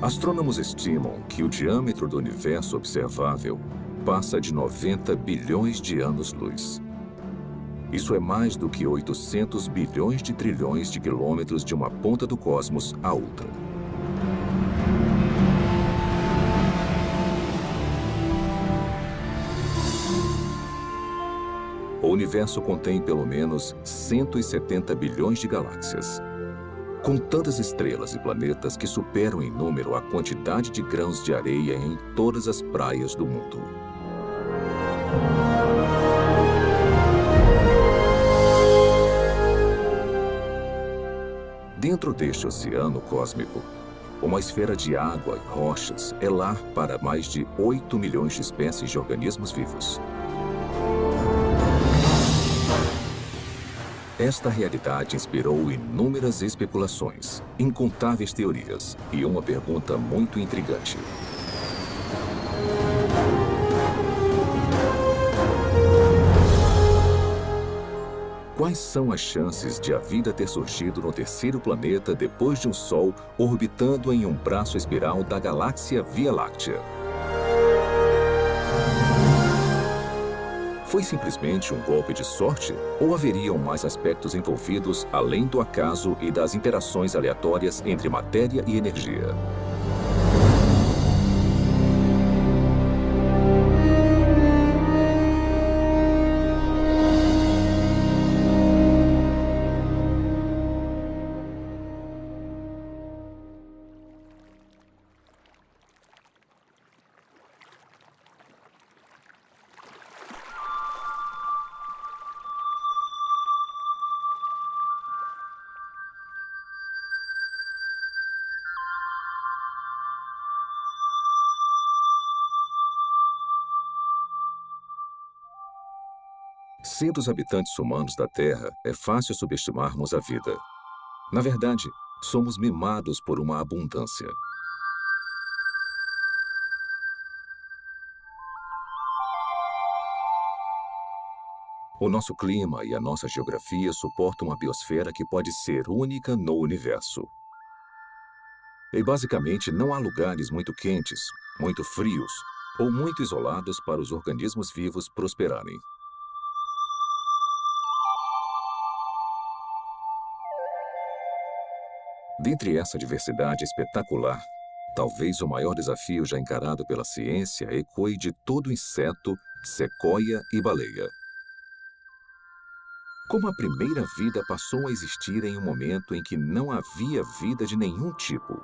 Astrônomos estimam que o diâmetro do universo observável passa de 90 bilhões de anos-luz. Isso é mais do que 800 bilhões de trilhões de quilômetros de uma ponta do cosmos à outra. O universo contém pelo menos 170 bilhões de galáxias, com tantas estrelas e planetas que superam em número a quantidade de grãos de areia em todas as praias do mundo. Dentro deste oceano cósmico, uma esfera de água e rochas é lar para mais de 8 milhões de espécies de organismos vivos. Esta realidade inspirou inúmeras especulações, incontáveis teorias e uma pergunta muito intrigante. Quais são as chances de a vida ter surgido no terceiro planeta depois de um Sol orbitando em um braço espiral da galáxia Via Láctea? Foi simplesmente um golpe de sorte ou haveriam mais aspectos envolvidos além do acaso e das interações aleatórias entre matéria e energia? Sendo os habitantes humanos da Terra, é fácil subestimarmos a vida. Na verdade, somos mimados por uma abundância. O nosso clima e a nossa geografia suportam uma biosfera que pode ser única no universo. E basicamente não há lugares muito quentes, muito frios ou muito isolados para os organismos vivos prosperarem. Dentre essa diversidade espetacular, talvez o maior desafio já encarado pela ciência ecoe de todo inseto, sequoia e baleia. Como a primeira vida passou a existir em um momento em que não havia vida de nenhum tipo?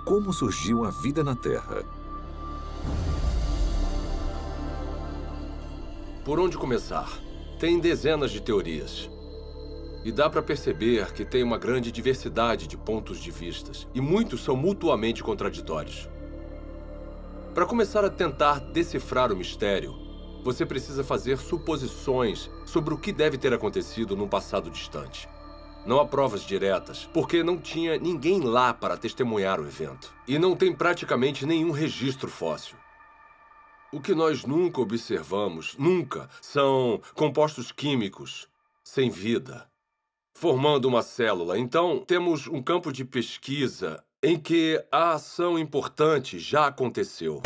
Como surgiu a vida na Terra? Por onde começar? Tem dezenas de teorias. E dá para perceber que tem uma grande diversidade de pontos de vistas, e muitos são mutuamente contraditórios. Para começar a tentar decifrar o mistério, você precisa fazer suposições sobre o que deve ter acontecido num passado distante. Não há provas diretas, porque não tinha ninguém lá para testemunhar o evento. E não tem praticamente nenhum registro fóssil. O que nós nunca observamos, são compostos químicos sem vida, formando uma célula. Então, temos um campo de pesquisa em que a ação importante já aconteceu.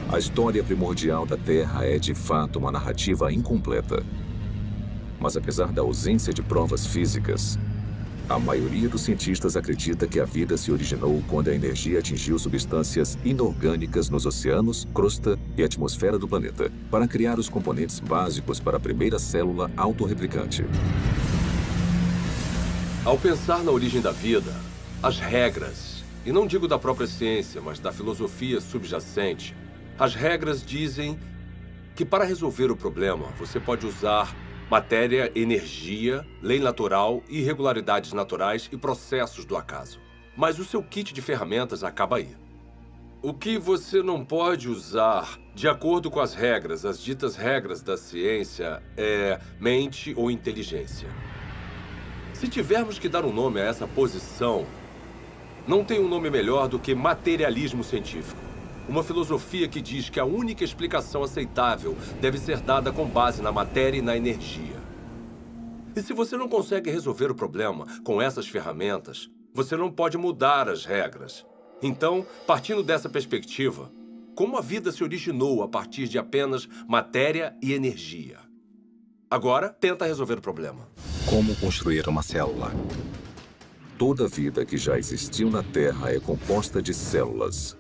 A história primordial da Terra é, de fato, uma narrativa incompleta. Mas apesar da ausência de provas físicas, a maioria dos cientistas acredita que a vida se originou quando a energia atingiu substâncias inorgânicas nos oceanos, crosta e atmosfera do planeta, para criar os componentes básicos para a primeira célula autorreplicante. Ao pensar na origem da vida, as regras, e não digo da própria ciência, mas da filosofia subjacente, as regras dizem que para resolver o problema, você pode usar matéria, energia, lei natural, irregularidades naturais e processos do acaso. Mas o seu kit de ferramentas acaba aí. O que você não pode usar, de acordo com as regras, as ditas regras da ciência, é mente ou inteligência. Se tivermos que dar um nome a essa posição, não tem um nome melhor do que materialismo científico. Uma filosofia que diz que a única explicação aceitável deve ser dada com base na matéria e na energia. E se você não consegue resolver o problema com essas ferramentas, você não pode mudar as regras. Então, partindo dessa perspectiva, como a vida se originou a partir de apenas matéria e energia? Agora, tenta resolver o problema. Como construir uma célula? Toda vida que já existiu na Terra é composta de células.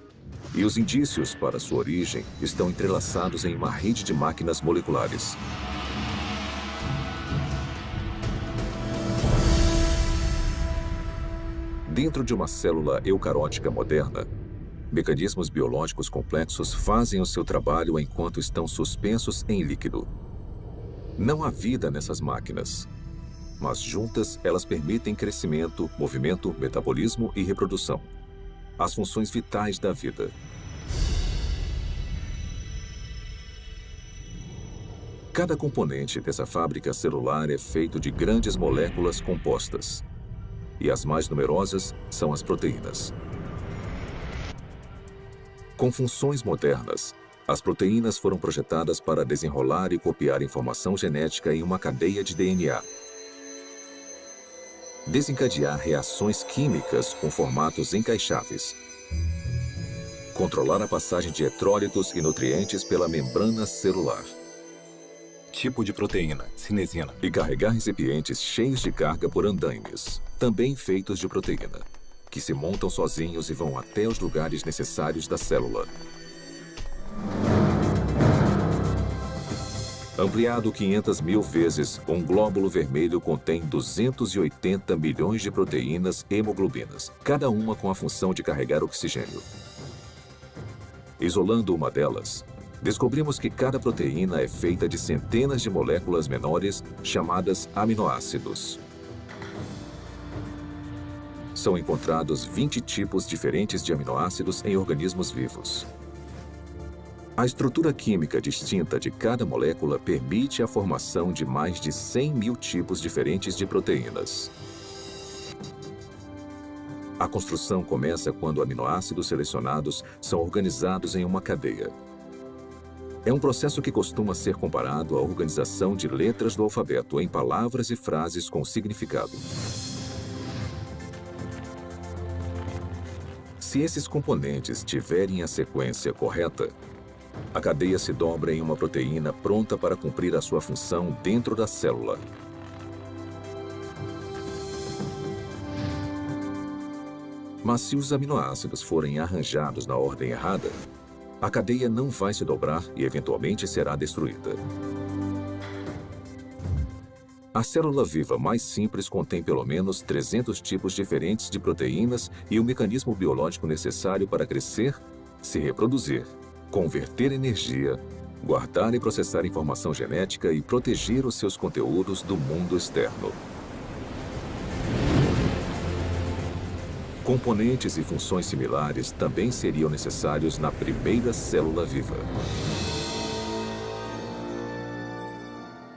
E os indícios para sua origem estão entrelaçados em uma rede de máquinas moleculares. Dentro de uma célula eucarótica moderna, mecanismos biológicos complexos fazem o seu trabalho enquanto estão suspensos em líquido. Não há vida nessas máquinas, mas juntas elas permitem crescimento, movimento, metabolismo e reprodução, as funções vitais da vida. Cada componente dessa fábrica celular é feito de grandes moléculas compostas. E as mais numerosas são as proteínas. Com funções modernas, as proteínas foram projetadas para desenrolar e copiar informação genética em uma cadeia de DNA. Desencadear reações químicas com formatos encaixáveis. Controlar a passagem de eletrólitos e nutrientes pela membrana celular. Tipo de proteína, cinesina. E carregar recipientes cheios de carga por andaimes, também feitos de proteína, que se montam sozinhos e vão até os lugares necessários da célula. Ampliado 500.000 vezes, um glóbulo vermelho contém 280 milhões de proteínas hemoglobinas, cada uma com a função de carregar oxigênio. Isolando uma delas, descobrimos que cada proteína é feita de centenas de moléculas menores chamadas aminoácidos. São encontrados 20 tipos diferentes de aminoácidos em organismos vivos. A estrutura química distinta de cada molécula permite a formação de mais de 100.000 tipos diferentes de proteínas. A construção começa quando aminoácidos selecionados são organizados em uma cadeia. É um processo que costuma ser comparado à organização de letras do alfabeto em palavras e frases com significado. Se esses componentes tiverem a sequência correta, a cadeia se dobra em uma proteína pronta para cumprir a sua função dentro da célula. Mas se os aminoácidos forem arranjados na ordem errada, a cadeia não vai se dobrar e eventualmente será destruída. A célula viva mais simples contém pelo menos 300 tipos diferentes de proteínas e o mecanismo biológico necessário para crescer, se reproduzir, converter energia, guardar e processar informação genética e proteger os seus conteúdos do mundo externo. Componentes e funções similares também seriam necessários na primeira célula viva.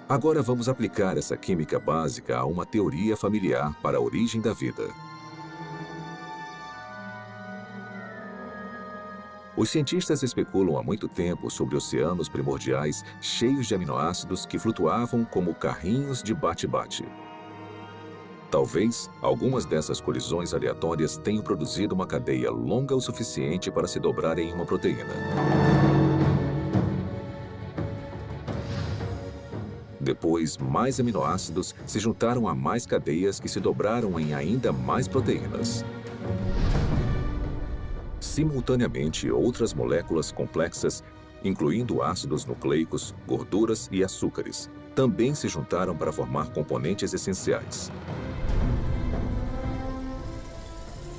Agora vamos aplicar essa química básica a uma teoria familiar para a origem da vida. Os cientistas especulam há muito tempo sobre oceanos primordiais cheios de aminoácidos que flutuavam como carrinhos de bate-bate. Talvez algumas dessas colisões aleatórias tenham produzido uma cadeia longa o suficiente para se dobrar em uma proteína. Depois, mais aminoácidos se juntaram a mais cadeias que se dobraram em ainda mais proteínas. Simultaneamente, outras moléculas complexas, incluindo ácidos nucleicos, gorduras e açúcares, também se juntaram para formar componentes essenciais.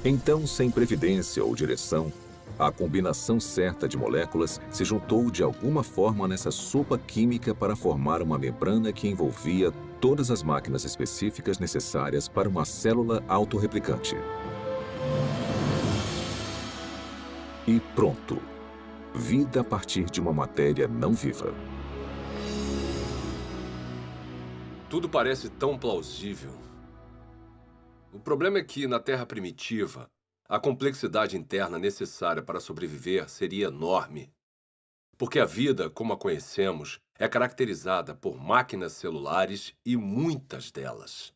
Então, sem previdência ou direção, a combinação certa de moléculas se juntou de alguma forma nessa sopa química para formar uma membrana que envolvia todas as máquinas específicas necessárias para uma célula autorreplicante. E pronto! Vida a partir de uma matéria não viva. Tudo parece tão plausível. O problema é que, na Terra primitiva, a complexidade interna necessária para sobreviver seria enorme. Porque a vida, como a conhecemos, é caracterizada por máquinas celulares e muitas delas.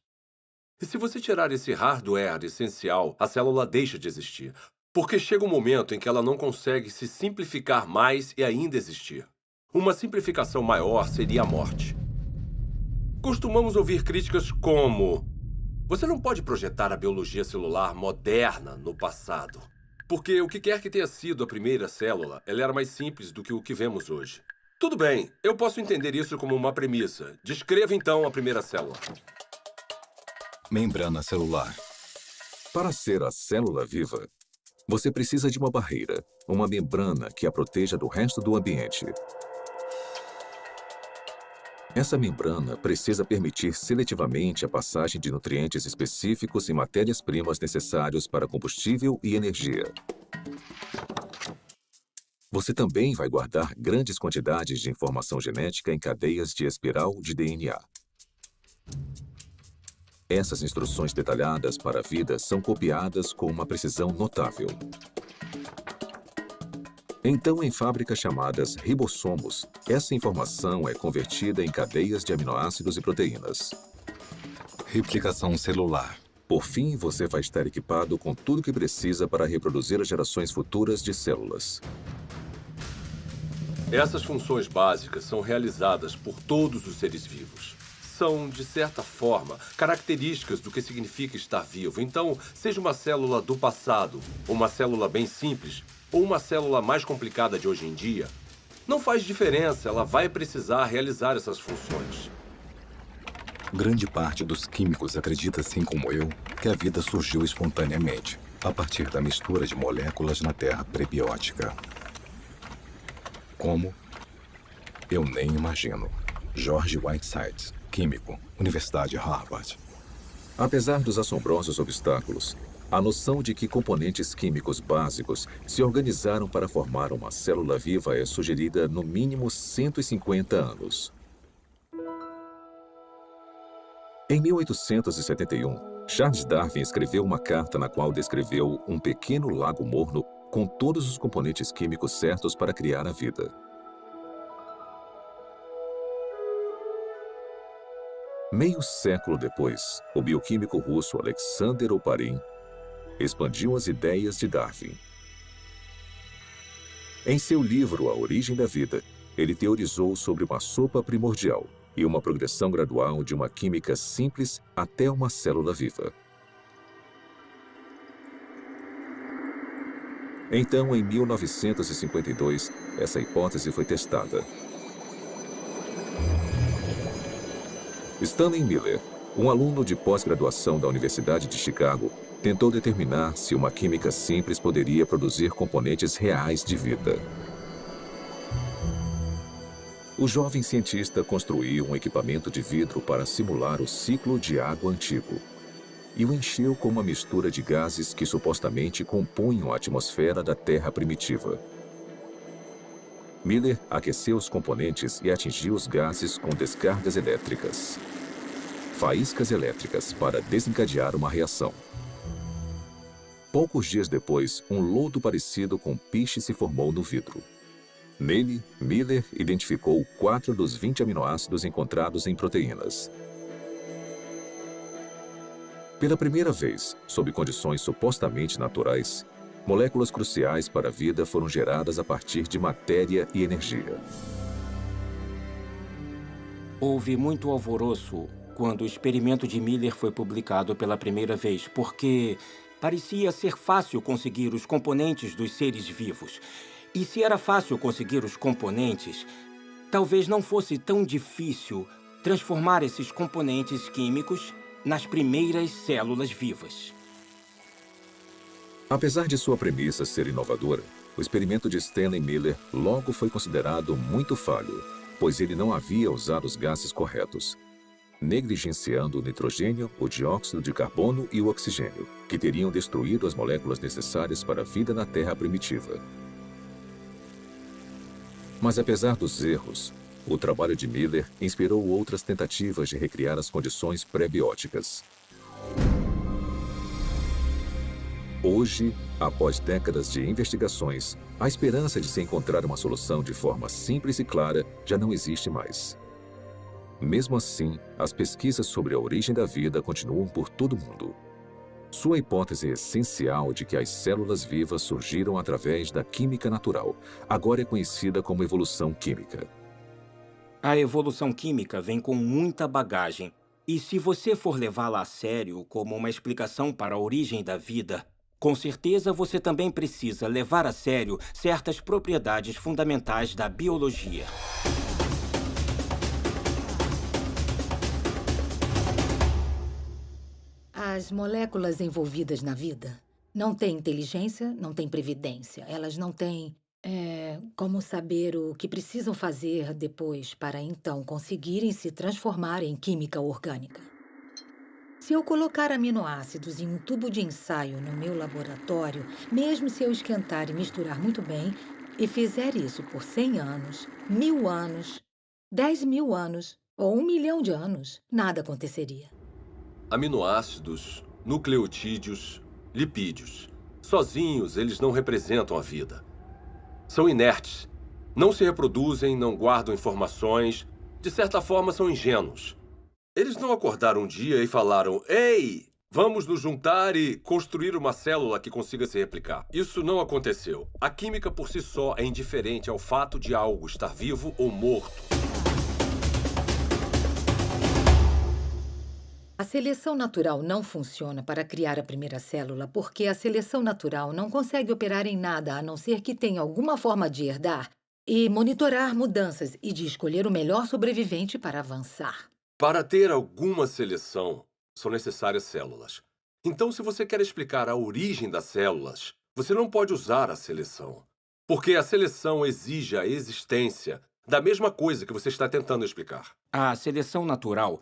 E se você tirar esse hardware essencial, a célula deixa de existir. Porque chega um momento em que ela não consegue se simplificar mais e ainda existir. Uma simplificação maior seria a morte. Costumamos ouvir críticas como: você não pode projetar a biologia celular moderna no passado. Porque o que quer que tenha sido a primeira célula, ela era mais simples do que o que vemos hoje. Tudo bem, eu posso entender isso como uma premissa. Descreva então a primeira célula. Membrana celular. Para ser a célula viva, você precisa de uma barreira, uma membrana que a proteja do resto do ambiente. Essa membrana precisa permitir seletivamente a passagem de nutrientes específicos e matérias-primas necessários para combustível e energia. Você também vai guardar grandes quantidades de informação genética em cadeias de espiral de DNA. Essas instruções detalhadas para a vida são copiadas com uma precisão notável. Então, em fábricas chamadas ribossomos, essa informação é convertida em cadeias de aminoácidos e proteínas. Replicação celular. Por fim, você vai estar equipado com tudo o que precisa para reproduzir as gerações futuras de células. Essas funções básicas são realizadas por todos os seres vivos. São, de certa forma, características do que significa estar vivo. Então, seja uma célula do passado, uma célula bem simples, ou uma célula mais complicada de hoje em dia, não faz diferença, ela vai precisar realizar essas funções. Grande parte dos químicos acredita, assim como eu, que a vida surgiu espontaneamente, a partir da mistura de moléculas na terra prebiótica. Como? Eu nem imagino. George Whiteside, químico, Universidade Harvard. Apesar dos assombrosos obstáculos, a noção de que componentes químicos básicos se organizaram para formar uma célula viva é sugerida no mínimo 150 anos. Em 1871, Charles Darwin escreveu uma carta na qual descreveu um pequeno lago morno com todos os componentes químicos certos para criar a vida. Meio século depois, o bioquímico russo Alexander Oparin expandiu as ideias de Darwin. Em seu livro A Origem da Vida, ele teorizou sobre uma sopa primordial e uma progressão gradual de uma química simples até uma célula viva. Então, em 1952, essa hipótese foi testada. Stanley Miller, um aluno de pós-graduação da Universidade de Chicago, tentou determinar se uma química simples poderia produzir componentes reais de vida. O jovem cientista construiu um equipamento de vidro para simular o ciclo de água antigo e o encheu com uma mistura de gases que supostamente compunham a atmosfera da Terra primitiva. Miller aqueceu os componentes e atingiu os gases com descargas elétricas. Faíscas elétricas para desencadear uma reação. Poucos dias depois, um lodo parecido com piche se formou no vidro. Nele, Miller identificou 4 dos 20 aminoácidos encontrados em proteínas. Pela primeira vez, sob condições supostamente naturais, moléculas cruciais para a vida foram geradas a partir de matéria e energia. Houve muito alvoroço quando o experimento de Miller foi publicado pela primeira vez, porque parecia ser fácil conseguir os componentes dos seres vivos. E se era fácil conseguir os componentes, talvez não fosse tão difícil transformar esses componentes químicos nas primeiras células vivas. Apesar de sua premissa ser inovadora, o experimento de Stanley Miller logo foi considerado muito falho, pois ele não havia usado os gases corretos, negligenciando o nitrogênio, o dióxido de carbono e o oxigênio, que teriam destruído as moléculas necessárias para a vida na Terra primitiva. Mas apesar dos erros, o trabalho de Miller inspirou outras tentativas de recriar as condições pré-bióticas. Hoje, após décadas de investigações, A esperança de se encontrar uma solução de forma simples e clara já não existe mais. Mesmo assim, as pesquisas sobre a origem da vida continuam por todo o mundo. Sua hipótese essencial de que as células vivas surgiram através da química natural agora é conhecida como evolução química. A evolução química vem com muita bagagem. E se você for levá-la a sério como uma explicação para a origem da vida, com certeza você também precisa levar a sério certas propriedades fundamentais da biologia. As moléculas envolvidas na vida não têm inteligência, não têm previdência. Elas não têm como saber o que precisam fazer depois para então conseguirem se transformar em química orgânica. Se eu colocar aminoácidos em um tubo de ensaio no meu laboratório, mesmo se eu esquentar e misturar muito bem, e fizer isso por 100 anos, 1000 anos, 10.000 anos ou 1 milhão de anos, nada aconteceria. Aminoácidos, nucleotídeos, lipídios. Sozinhos, eles não representam a vida. São inertes. Não se reproduzem, não guardam informações. De certa forma, são ingênuos. Eles não acordaram um dia e falaram: "Ei, vamos nos juntar e construir uma célula que consiga se replicar." Isso não aconteceu. A química por si só é indiferente ao fato de algo estar vivo ou morto. A seleção natural não funciona para criar a primeira célula porque a seleção natural não consegue operar em nada a não ser que tenha alguma forma de herdar e monitorar mudanças e de escolher o melhor sobrevivente para avançar. Para ter alguma seleção, são necessárias células. Então, se você quer explicar a origem das células, você não pode usar a seleção. Porque a seleção exige a existência da mesma coisa que você está tentando explicar. A seleção natural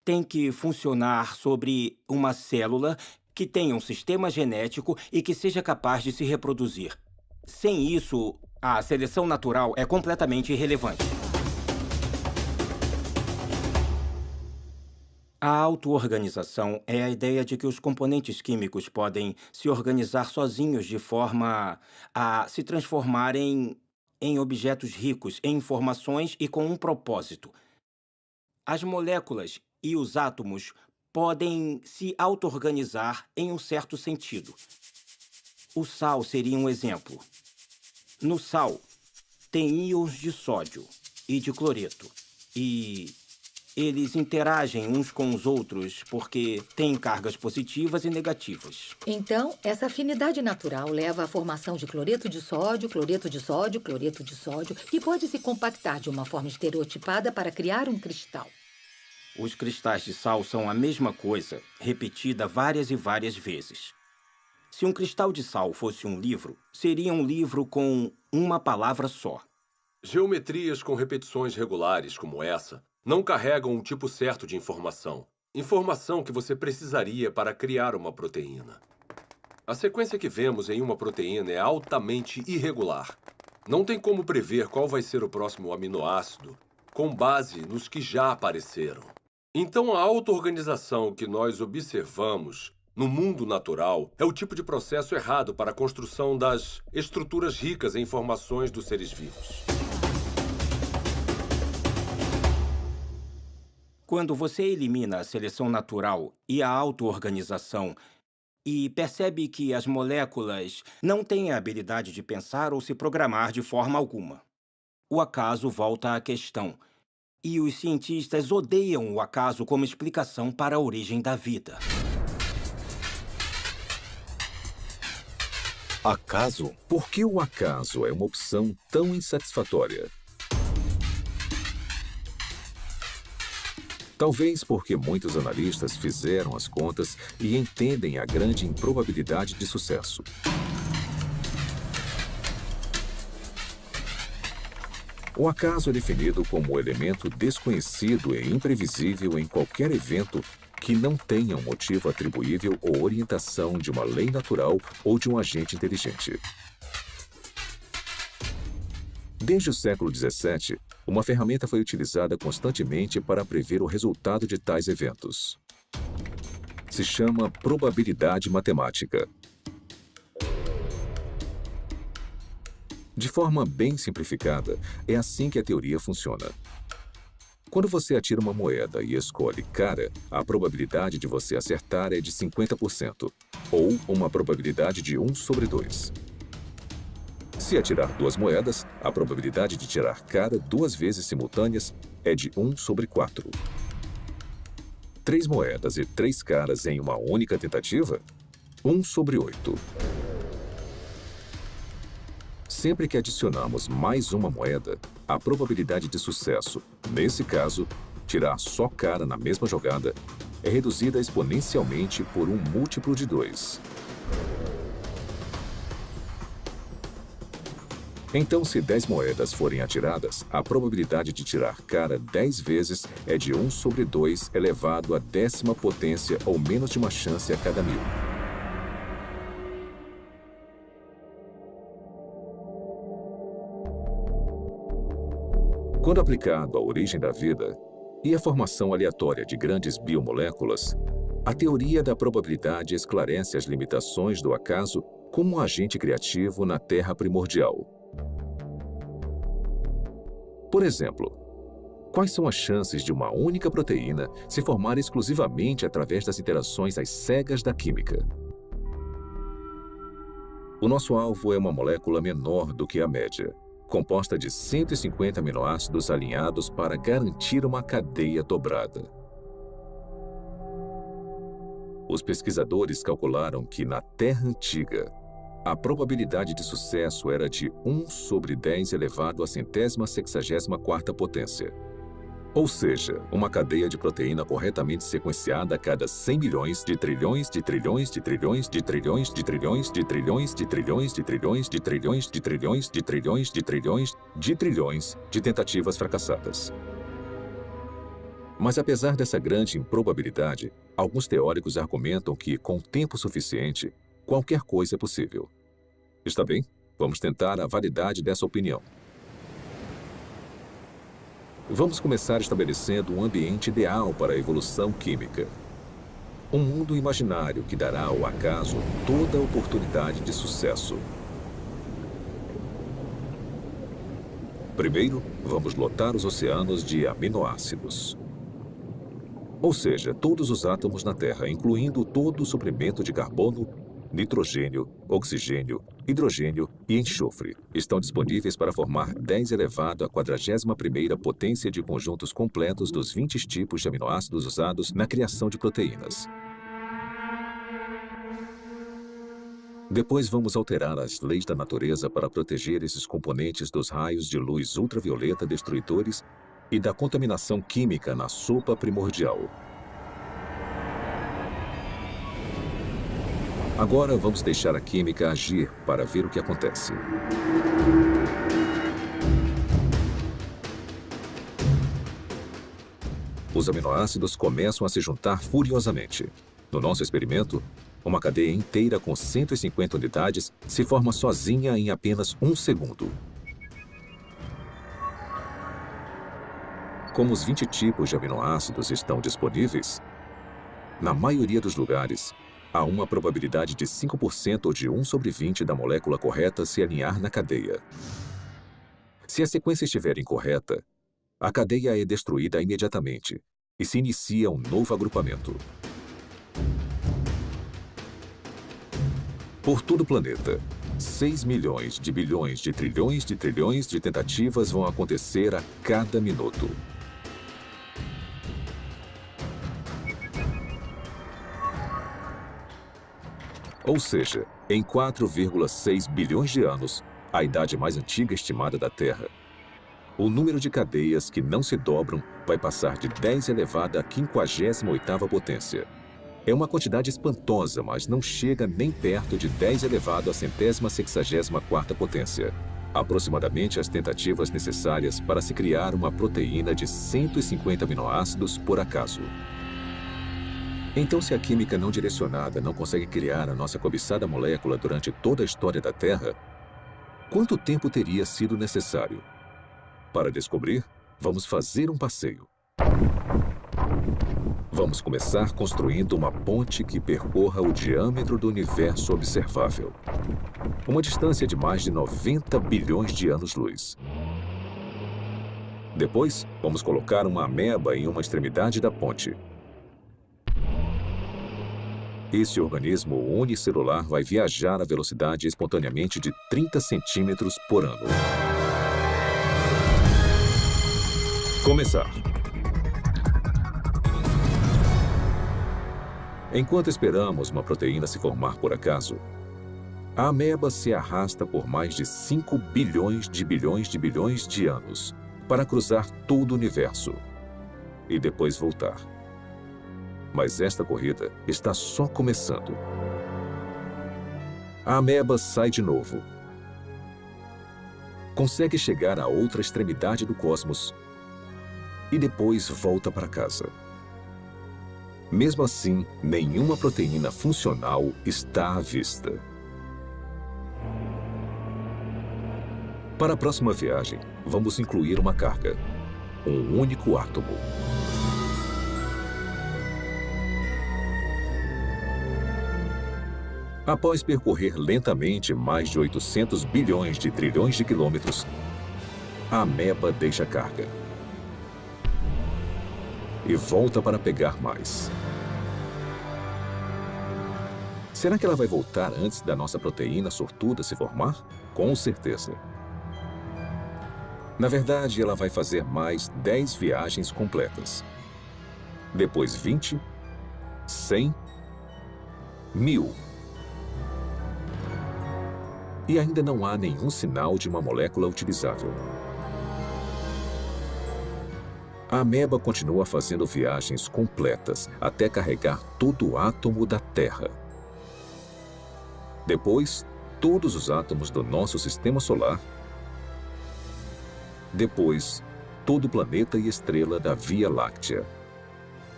tem que funcionar sobre uma célula que tenha um sistema genético e que seja capaz de se reproduzir. Sem isso, a seleção natural é completamente irrelevante. A auto-organização é a ideia de que os componentes químicos podem se organizar sozinhos de forma a se transformarem em objetos ricos em informações e com um propósito. As moléculas e os átomos podem se auto-organizar em um certo sentido. O sal seria um exemplo. No sal, tem íons de sódio e de cloreto. E eles interagem uns com os outros porque têm cargas positivas e negativas. Então, essa afinidade natural leva à formação de cloreto de sódio, cloreto de sódio, cloreto de sódio, que pode se compactar de uma forma estereotipada para criar um cristal. Os cristais de sal são a mesma coisa, repetida várias e várias vezes. Se um cristal de sal fosse um livro, seria um livro com uma palavra só. Geometrias com repetições regulares como essa não carregam um tipo certo de informação. Informação que você precisaria para criar uma proteína. A sequência que vemos em uma proteína é altamente irregular. Não tem como prever qual vai ser o próximo aminoácido com base nos que já apareceram. Então, a auto-organização que nós observamos no mundo natural é o tipo de processo errado para a construção das estruturas ricas em informações dos seres vivos. Quando você elimina a seleção natural e a auto-organização e percebe que as moléculas não têm a habilidade de pensar ou se programar de forma alguma, o acaso volta à questão. E os cientistas odeiam o acaso como explicação para a origem da vida. Acaso? Por que o acaso é uma opção tão insatisfatória? Talvez porque muitos analistas fizeram as contas e entendem a grande improbabilidade de sucesso. O acaso é definido como o elemento desconhecido e imprevisível em qualquer evento que não tenha um motivo atribuível ou orientação de uma lei natural ou de um agente inteligente. Desde o século XVII, uma ferramenta foi utilizada constantemente para prever o resultado de tais eventos. Se chama probabilidade matemática. De forma bem simplificada, é assim que a teoria funciona. Quando você atira uma moeda e escolhe cara, a probabilidade de você acertar é de 50%, ou uma probabilidade de 1 sobre 2. Se atirar 2 moedas, a probabilidade de tirar cara 2 vezes simultâneas é de 1 sobre 4. 3 moedas e 3 caras em uma única tentativa? 1 sobre 8. Sempre que adicionamos mais uma moeda, a probabilidade de sucesso, nesse caso, tirar só cara na mesma jogada, é reduzida exponencialmente por um múltiplo de 2. Então, se 10 moedas forem atiradas, a probabilidade de tirar cara 10 vezes é de 1 sobre 2 elevado à 10ª potência ou menos de uma chance a cada 1000. Quando aplicado à origem da vida e à formação aleatória de grandes biomoléculas, a teoria da probabilidade esclarece as limitações do acaso como um agente criativo na Terra primordial. Por exemplo, quais são as chances de uma única proteína se formar exclusivamente através das interações às cegas da química? O nosso alvo é uma molécula menor do que a média, composta de 150 aminoácidos alinhados para garantir uma cadeia dobrada. Os pesquisadores calcularam que, na Terra antiga, a probabilidade de sucesso era de 1 sobre 10 elevado à 164ª potência. Ou seja, uma cadeia de proteína corretamente sequenciada a cada 100 milhões de trilhões de trilhões de trilhões de trilhões de trilhões de trilhões de trilhões de trilhões de trilhões de trilhões de trilhões de trilhões de trilhões de tentativas fracassadas. Mas apesar dessa grande improbabilidade, alguns teóricos argumentam que, com tempo suficiente, qualquer coisa é possível. Está bem? Vamos tentar a validade dessa opinião. Vamos começar estabelecendo um ambiente ideal para a evolução química. Um mundo imaginário que dará ao acaso toda a oportunidade de sucesso. Primeiro, vamos lotar os oceanos de aminoácidos. Ou seja, todos os átomos na Terra, incluindo todo o suprimento de carbono, nitrogênio, oxigênio, hidrogênio e enxofre, estão disponíveis para formar 10 elevado à 41ª potência de conjuntos completos dos 20 tipos de aminoácidos usados na criação de proteínas. Depois vamos alterar as leis da natureza para proteger esses componentes dos raios de luz ultravioleta destruidores e da contaminação química na sopa primordial. Agora vamos deixar a química agir para ver o que acontece. Os aminoácidos começam a se juntar furiosamente. No nosso experimento, uma cadeia inteira com 150 unidades se forma sozinha em apenas 1 segundo. Como os 20 tipos de aminoácidos estão disponíveis, na maioria dos lugares, há uma probabilidade de 5% ou de 1 sobre 20 da molécula correta se alinhar na cadeia. Se a sequência estiver incorreta, a cadeia é destruída imediatamente e se inicia um novo agrupamento. Por todo o planeta, 6 milhões de bilhões de trilhões de tentativas vão acontecer a cada minuto. Ou seja, em 4,6 bilhões de anos, a idade mais antiga estimada da Terra, o número de cadeias que não se dobram vai passar de 10 elevado à 58ª potência. É uma quantidade espantosa, mas não chega nem perto de 10 elevado à 164ª potência. Aproximadamente as tentativas necessárias para se criar uma proteína de 150 aminoácidos por acaso. Então, se a química não direcionada não consegue criar a nossa cobiçada molécula durante toda a história da Terra, quanto tempo teria sido necessário? Para descobrir, vamos fazer um passeio. Vamos começar construindo uma ponte que percorra o diâmetro do universo observável. Uma distância de mais de 90 bilhões de anos-luz. Depois, vamos colocar uma ameba em uma extremidade da ponte. Esse organismo unicelular vai viajar a velocidade espontaneamente de 30 centímetros por ano. Começar. Enquanto esperamos uma proteína se formar por acaso, a ameba se arrasta por mais de 5 bilhões de anos para cruzar todo o universo e depois voltar. Mas esta corrida está só começando. A ameba sai de novo. Consegue chegar à outra extremidade do cosmos e depois volta para casa. Mesmo assim, nenhuma proteína funcional está à vista. Para a próxima viagem, vamos incluir uma carga, um único átomo. Após percorrer lentamente mais de 800 bilhões de trilhões de quilômetros, a ameba deixa a carga e volta para pegar mais. Será que ela vai voltar antes da nossa proteína sortuda se formar? Com certeza. Na verdade, ela vai fazer mais 10 viagens completas. Depois 20, 100, 1000. E ainda não há nenhum sinal de uma molécula utilizável. A ameba continua fazendo viagens completas até carregar todo o átomo da Terra. Depois, todos os átomos do nosso sistema solar. Depois, todo o planeta e estrela da Via Láctea.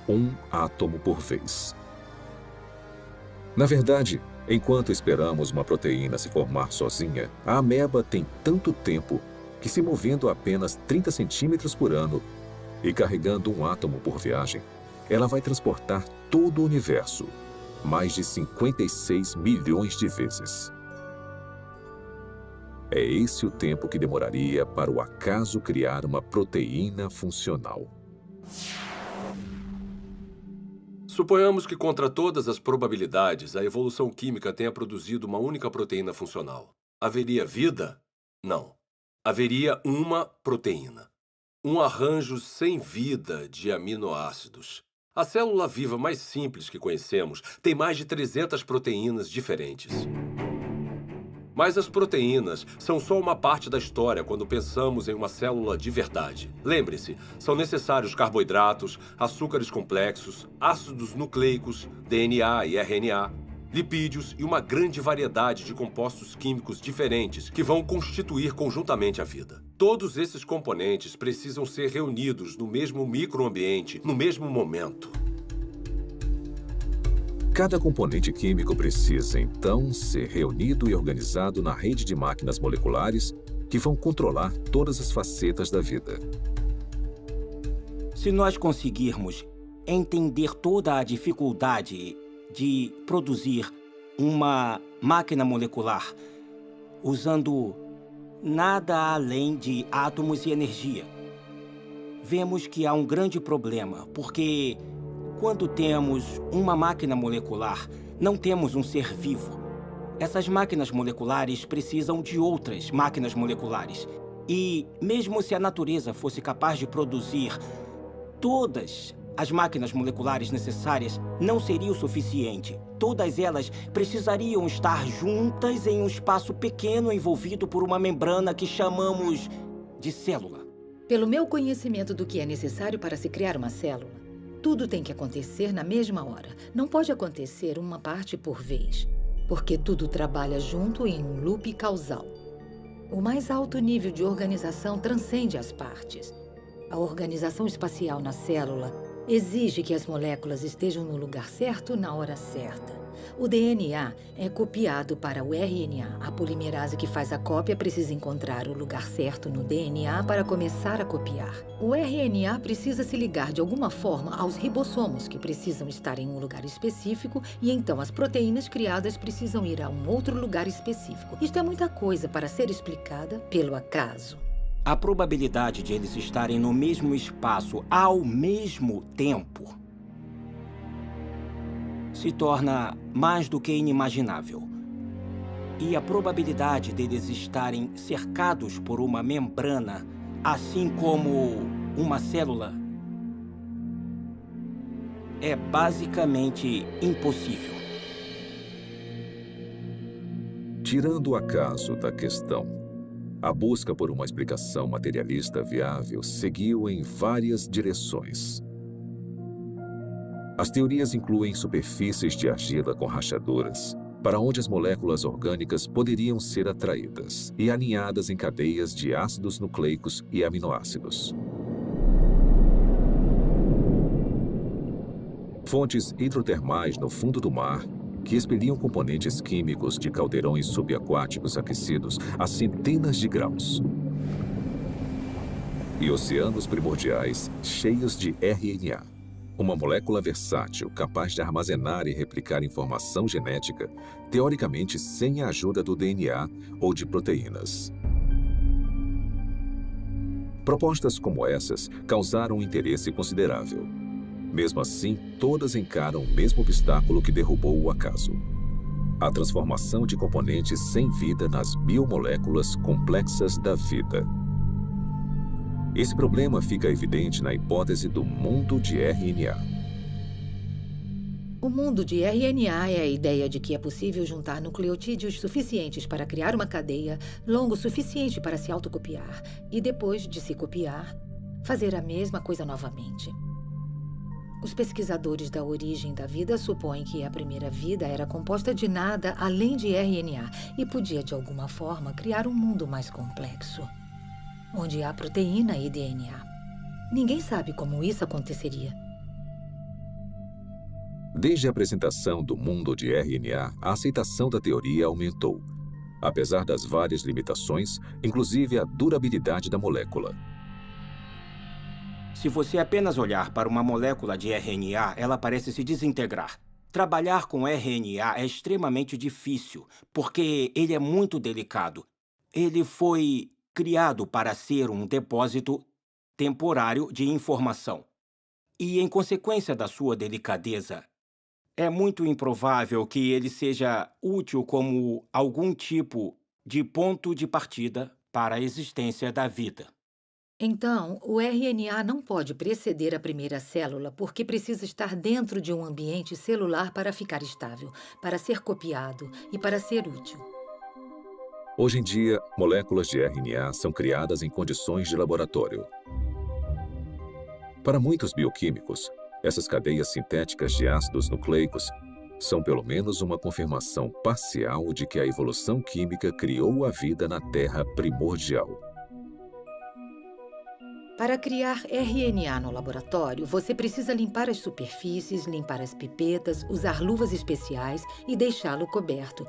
Um átomo por vez. Na verdade, enquanto esperamos uma proteína se formar sozinha, a ameba tem tanto tempo que, se movendo a apenas 30 centímetros por ano e carregando um átomo por viagem, ela vai transportar todo o universo, mais de 56 milhões de vezes. É esse o tempo que demoraria para o acaso criar uma proteína funcional. Suponhamos que, contra todas as probabilidades, a evolução química tenha produzido uma única proteína funcional. Haveria vida? Não. Haveria uma proteína. Um arranjo sem vida de aminoácidos. A célula viva mais simples que conhecemos tem mais de 300 proteínas diferentes. Mas as proteínas são só uma parte da história quando pensamos em uma célula de verdade. Lembre-se, são necessários carboidratos, açúcares complexos, ácidos nucleicos, DNA e RNA, lipídios e uma grande variedade de compostos químicos diferentes que vão constituir conjuntamente a vida. Todos esses componentes precisam ser reunidos no mesmo microambiente, no mesmo momento. Cada componente químico precisa, então, ser reunido e organizado na rede de máquinas moleculares que vão controlar todas as facetas da vida. Se nós conseguirmos entender toda a dificuldade de produzir uma máquina molecular usando nada além de átomos e energia, vemos que há um grande problema, porque quando temos uma máquina molecular, não temos um ser vivo. Essas máquinas moleculares precisam de outras máquinas moleculares. E mesmo se a natureza fosse capaz de produzir todas as máquinas moleculares necessárias, não seria o suficiente. Todas elas precisariam estar juntas em um espaço pequeno envolvido por uma membrana que chamamos de célula. Pelo meu conhecimento do que é necessário para se criar uma célula, tudo tem que acontecer na mesma hora. Não pode acontecer uma parte por vez, porque tudo trabalha junto em um loop causal. O mais alto nível de organização transcende as partes. A organização espacial na célula exige que as moléculas estejam no lugar certo na hora certa. O DNA é copiado para o RNA. A polimerase que faz a cópia precisa encontrar o lugar certo no DNA para começar a copiar. O RNA precisa se ligar de alguma forma aos ribossomos, que precisam estar em um lugar específico, e então as proteínas criadas precisam ir a um outro lugar específico. Isto é muita coisa para ser explicada pelo acaso. A probabilidade de eles estarem no mesmo espaço ao mesmo tempo se torna mais do que inimaginável. E a probabilidade deles estarem cercados por uma membrana, assim como uma célula, é basicamente impossível. Tirando o acaso da questão, a busca por uma explicação materialista viável seguiu em várias direções. As teorias incluem superfícies de argila com rachaduras, para onde as moléculas orgânicas poderiam ser atraídas e alinhadas em cadeias de ácidos nucleicos e aminoácidos. Fontes hidrotermais no fundo do mar, que expeliam componentes químicos de caldeirões subaquáticos aquecidos a centenas de graus. E oceanos primordiais cheios de RNA. Uma molécula versátil, capaz de armazenar e replicar informação genética, teoricamente sem a ajuda do DNA ou de proteínas. Propostas como essas causaram um interesse considerável. Mesmo assim, todas encaram o mesmo obstáculo que derrubou o acaso: a transformação de componentes sem vida nas biomoléculas complexas da vida. Esse problema fica evidente na hipótese do mundo de RNA. O mundo de RNA é a ideia de que é possível juntar nucleotídeos suficientes para criar uma cadeia longo o suficiente para se autocopiar e, depois de se copiar, fazer a mesma coisa novamente. Os pesquisadores da origem da vida supõem que a primeira vida era composta de nada além de RNA e podia, de alguma forma, criar um mundo mais complexo, onde há proteína e DNA. Ninguém sabe como isso aconteceria. Desde a apresentação do mundo de RNA, a aceitação da teoria aumentou, apesar das várias limitações, inclusive a durabilidade da molécula. Se você apenas olhar para uma molécula de RNA, ela parece se desintegrar. Trabalhar com RNA é extremamente difícil, porque ele é muito delicado. Ele foi criado para ser um depósito temporário de informação. E, em consequência da sua delicadeza, é muito improvável que ele seja útil como algum tipo de ponto de partida para a existência da vida. Então, o RNA não pode preceder a primeira célula porque precisa estar dentro de um ambiente celular para ficar estável, para ser copiado e para ser útil. Hoje em dia, moléculas de RNA são criadas em condições de laboratório. Para muitos bioquímicos, essas cadeias sintéticas de ácidos nucleicos são pelo menos uma confirmação parcial de que a evolução química criou a vida na Terra primordial. Para criar RNA no laboratório, você precisa limpar as superfícies, limpar as pipetas, usar luvas especiais e deixá-lo coberto.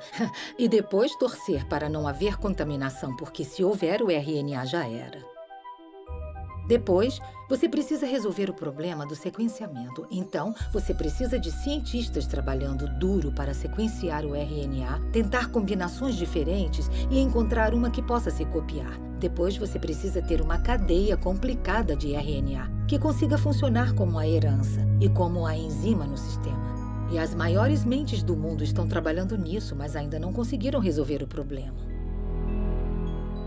E depois torcer para não haver contaminação, porque se houver, o RNA já era. Depois, você precisa resolver o problema do sequenciamento. Então, você precisa de cientistas trabalhando duro para sequenciar o RNA, tentar combinações diferentes e encontrar uma que possa se copiar. Depois, você precisa ter uma cadeia complicada de RNA, que consiga funcionar como a herança e como a enzima no sistema. E as maiores mentes do mundo estão trabalhando nisso, mas ainda não conseguiram resolver o problema.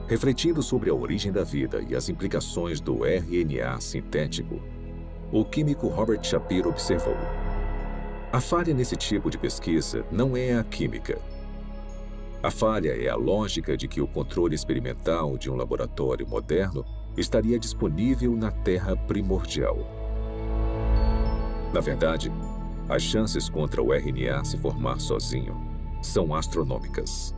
Refletindo sobre a origem da vida e as implicações do RNA sintético, o químico Robert Shapiro observou: a falha nesse tipo de pesquisa não é a química. A falha é a lógica de que o controle experimental de um laboratório moderno estaria disponível na Terra primordial. Na verdade, as chances contra o RNA se formar sozinho são astronômicas.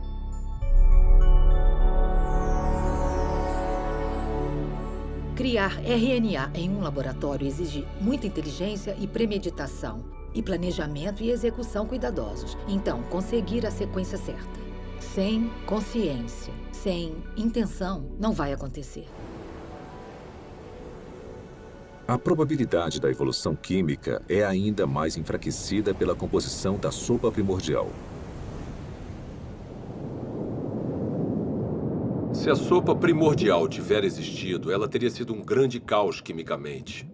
Criar RNA em um laboratório exige muita inteligência e premeditação. e planejamento e execução cuidadosos. Então, conseguir a sequência certa. Sem consciência, sem intenção, não vai acontecer. A probabilidade da evolução química é ainda mais enfraquecida pela composição da sopa primordial. Se a sopa primordial tiver existido, ela teria sido um grande caos quimicamente.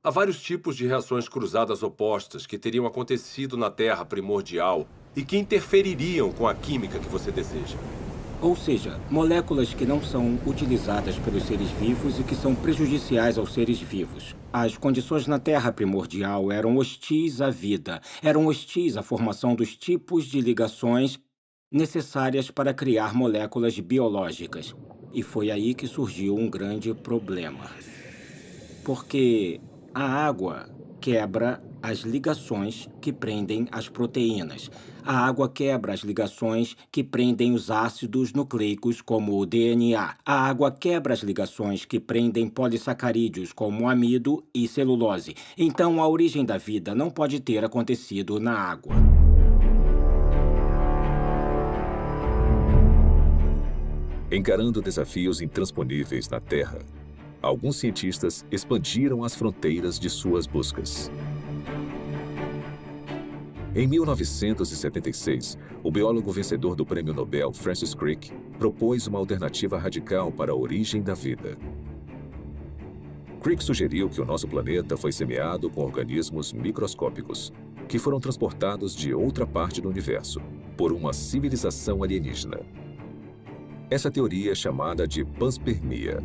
Há vários tipos de reações cruzadas opostas que teriam acontecido na Terra primordial e que interfeririam com a química que você deseja. Ou seja, moléculas que não são utilizadas pelos seres vivos e que são prejudiciais aos seres vivos. As condições na Terra primordial eram hostis à vida, eram hostis à formação dos tipos de ligações necessárias para criar moléculas biológicas. E foi aí que surgiu um grande problema. Porque a água quebra as ligações que prendem as proteínas. A água quebra as ligações que prendem os ácidos nucleicos, como o DNA. A água quebra as ligações que prendem polissacarídeos, como amido e celulose. Então, a origem da vida não pode ter acontecido na água. Encarando desafios intransponíveis na Terra, alguns cientistas expandiram as fronteiras de suas buscas. Em 1976, o biólogo vencedor do Prêmio Nobel Francis Crick propôs uma alternativa radical para a origem da vida. Crick sugeriu que o nosso planeta foi semeado com organismos microscópicos, que foram transportados de outra parte do universo, por uma civilização alienígena. Essa teoria é chamada de panspermia.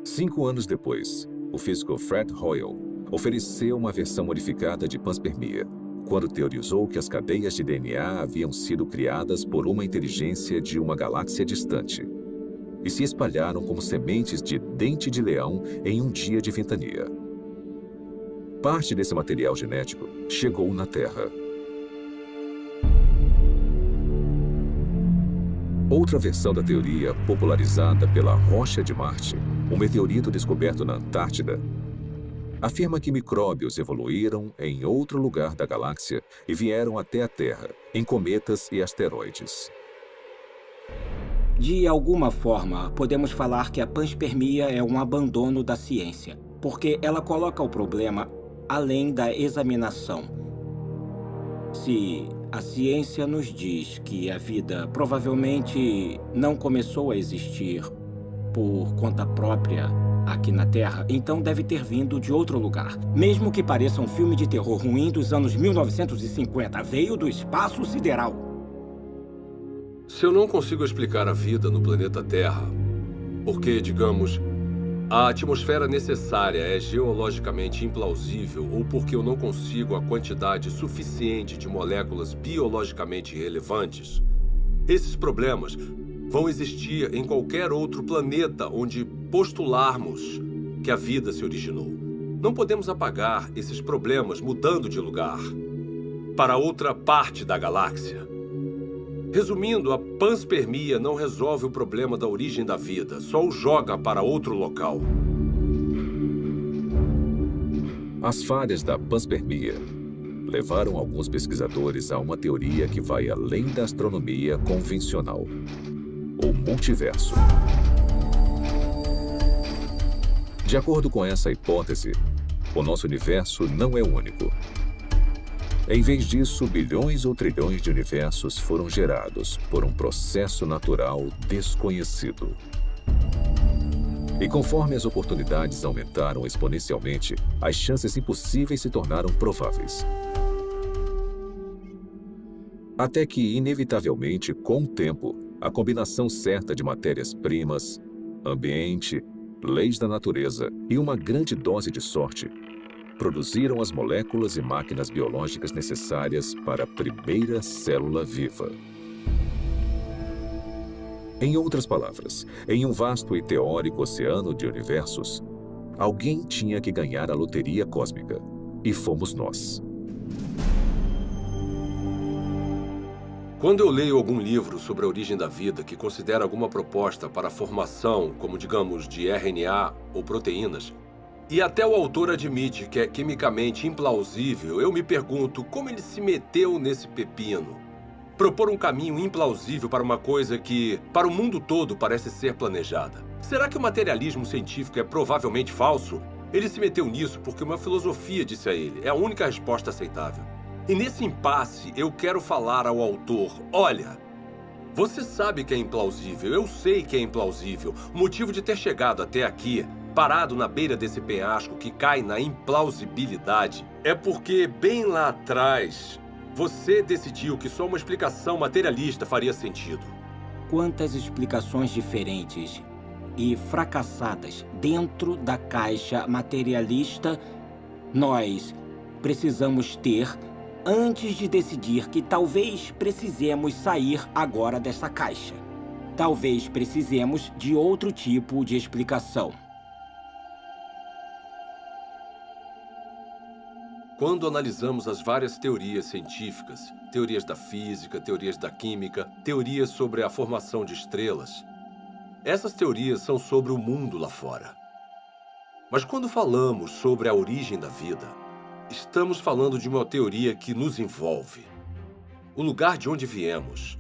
5 anos depois, o físico Fred Hoyle ofereceu uma versão modificada de panspermia, quando teorizou que as cadeias de DNA haviam sido criadas por uma inteligência de uma galáxia distante e se espalharam como sementes de dente de leão em um dia de ventania. Parte desse material genético chegou na Terra. Outra versão da teoria, popularizada pela Rocha de Marte, um meteorito descoberto na Antártida, afirma que micróbios evoluíram em outro lugar da galáxia e vieram até a Terra, em cometas e asteroides. De alguma forma, podemos falar que a panspermia é um abandono da ciência, porque ela coloca o problema além da examinação. Se a ciência nos diz que a vida provavelmente não começou a existir por conta própria aqui na Terra, então deve ter vindo de outro lugar. Mesmo que pareça um filme de terror ruim dos anos 1950, veio do espaço sideral. Se eu não consigo explicar a vida no planeta Terra, porque, digamos, a atmosfera necessária é geologicamente implausível ou porque eu não consigo a quantidade suficiente de moléculas biologicamente relevantes, esses problemas vão existir em qualquer outro planeta onde postularmos que a vida se originou. Não podemos apagar esses problemas mudando de lugar para outra parte da galáxia. Resumindo, a panspermia não resolve o problema da origem da vida, só o joga para outro local. As falhas da panspermia levaram alguns pesquisadores a uma teoria que vai além da astronomia convencional: o multiverso. De acordo com essa hipótese, o nosso universo não é único. Em vez disso, bilhões ou trilhões de universos foram gerados por um processo natural desconhecido. E conforme as oportunidades aumentaram exponencialmente, as chances impossíveis se tornaram prováveis. Até que, inevitavelmente, com o tempo, a combinação certa de matérias-primas, ambiente, leis da natureza e uma grande dose de sorte produziram as moléculas e máquinas biológicas necessárias para a primeira célula viva. Em outras palavras, em um vasto e teórico oceano de universos, alguém tinha que ganhar a loteria cósmica, e fomos nós. Quando eu leio algum livro sobre a origem da vida que considera alguma proposta para a formação, como digamos, de RNA ou proteínas, E até o autor admite que é quimicamente implausível. Eu me pergunto como ele se meteu nesse pepino. Propor um caminho implausível para uma coisa que, para o mundo todo, parece ser planejada. Será que o materialismo científico é provavelmente falso? Ele se meteu nisso porque uma filosofia disse a ele. É a única resposta aceitável. E nesse impasse, eu quero falar ao autor: olha, você sabe que é implausível, eu sei que é implausível. O motivo de ter chegado até aqui, parado na beira desse penhasco que cai na implausibilidade, é porque bem lá atrás, você decidiu que só uma explicação materialista faria sentido. Quantas explicações diferentes e fracassadas dentro da caixa materialista nós precisamos ter antes de decidir que talvez precisemos sair agora dessa caixa. Talvez precisemos de outro tipo de explicação. Quando analisamos as várias teorias científicas, teorias da física, teorias da química, teorias sobre a formação de estrelas, essas teorias são sobre o mundo lá fora. Mas quando falamos sobre a origem da vida, estamos falando de uma teoria que nos envolve. O lugar de onde viemos,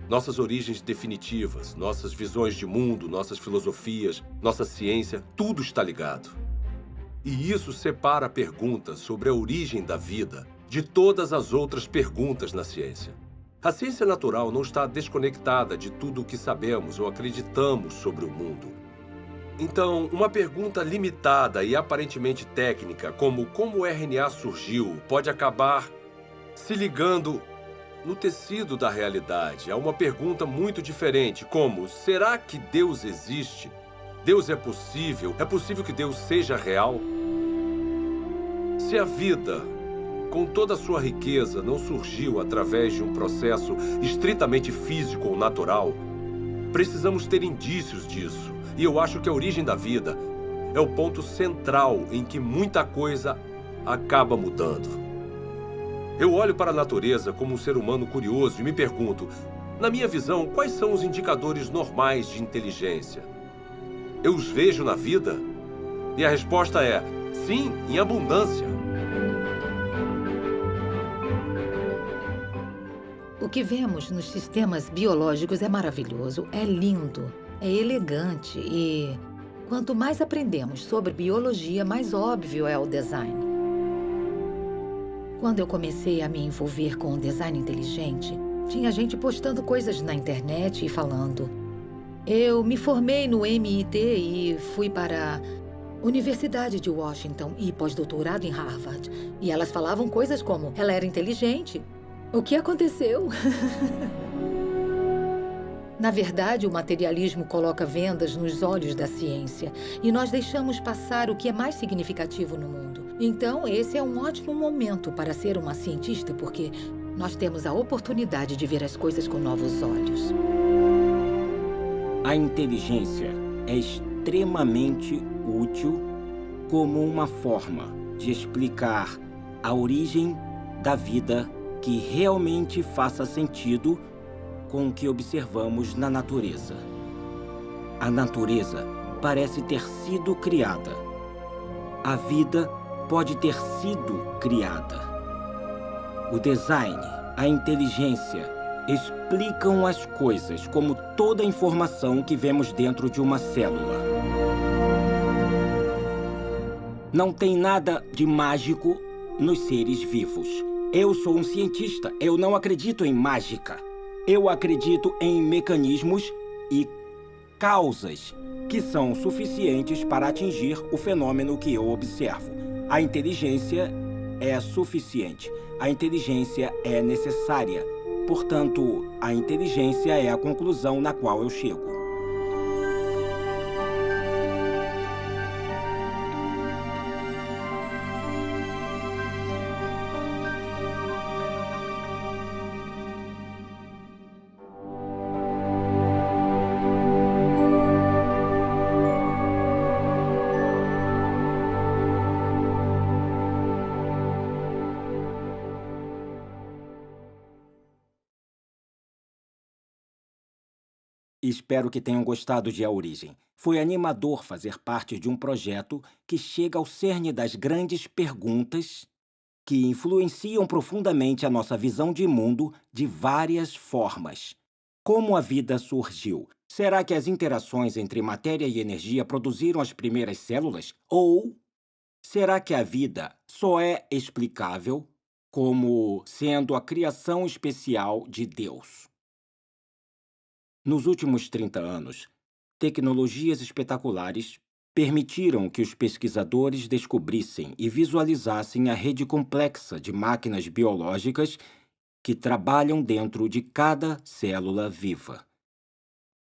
nossas origens definitivas, nossas visões de mundo, nossas filosofias, nossa ciência, tudo está ligado. E isso separa a pergunta sobre a origem da vida de todas as outras perguntas na ciência. A ciência natural não está desconectada de tudo o que sabemos ou acreditamos sobre o mundo. Então, uma pergunta limitada e aparentemente técnica, como o RNA surgiu, pode acabar se ligando no tecido da realidade a uma pergunta muito diferente, como: será que Deus existe? Deus é possível? É possível que Deus seja real? Se a vida, com toda a sua riqueza, não surgiu através de um processo estritamente físico ou natural, precisamos ter indícios disso. E eu acho que a origem da vida é o ponto central em que muita coisa acaba mudando. Eu olho para a natureza como um ser humano curioso e me pergunto, na minha visão, quais são os indicadores normais de inteligência? Eu os vejo na vida? E a resposta é: sim, em abundância. O que vemos nos sistemas biológicos é maravilhoso, é lindo, é elegante e quanto mais aprendemos sobre biologia, mais óbvio é o design. Quando eu comecei a me envolver com o design inteligente, tinha gente postando coisas na internet e falando: eu me formei no MIT e fui para a Universidade de Washington e pós-doutorado em Harvard. E elas falavam coisas como: ela era inteligente. O que aconteceu? Na verdade, o materialismo coloca vendas nos olhos da ciência e nós deixamos passar o que é mais significativo no mundo. Então, esse é um ótimo momento para ser uma cientista, porque nós temos a oportunidade de ver as coisas com novos olhos. A inteligência é extremamente útil como uma forma de explicar a origem da vida que realmente faça sentido com o que observamos na natureza. A natureza parece ter sido criada. A vida pode ter sido criada. O design, a inteligência explicam as coisas como toda a informação que vemos dentro de uma célula. Não tem nada de mágico nos seres vivos. Eu sou um cientista, eu não acredito em mágica. Eu acredito em mecanismos e causas que são suficientes para atingir o fenômeno que eu observo. A inteligência é suficiente. A inteligência é necessária. Portanto, a inteligência é a conclusão na qual eu chego. Espero que tenham gostado de A Origem. Foi animador fazer parte de um projeto que chega ao cerne das grandes perguntas que influenciam profundamente a nossa visão de mundo de várias formas. Como a vida surgiu? Será que as interações entre matéria e energia produziram as primeiras células? Ou será que a vida só é explicável como sendo a criação especial de Deus? Nos últimos 30 anos, tecnologias espetaculares permitiram que os pesquisadores descobrissem e visualizassem a rede complexa de máquinas biológicas que trabalham dentro de cada célula viva.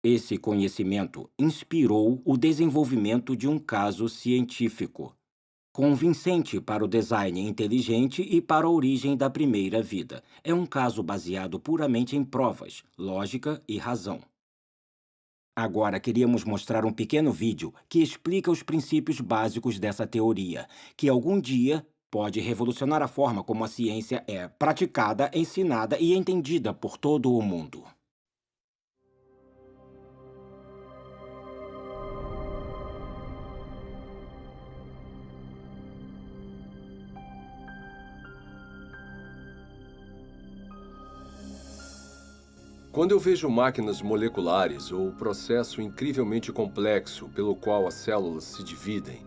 Esse conhecimento inspirou o desenvolvimento de um caso científico, convincente para o design inteligente e para a origem da primeira vida. É um caso baseado puramente em provas, lógica e razão. Agora queríamos mostrar um pequeno vídeo que explica os princípios básicos dessa teoria, que algum dia pode revolucionar a forma como a ciência é praticada, ensinada e entendida por todo o mundo. Quando eu vejo máquinas moleculares ou o processo incrivelmente complexo pelo qual as células se dividem,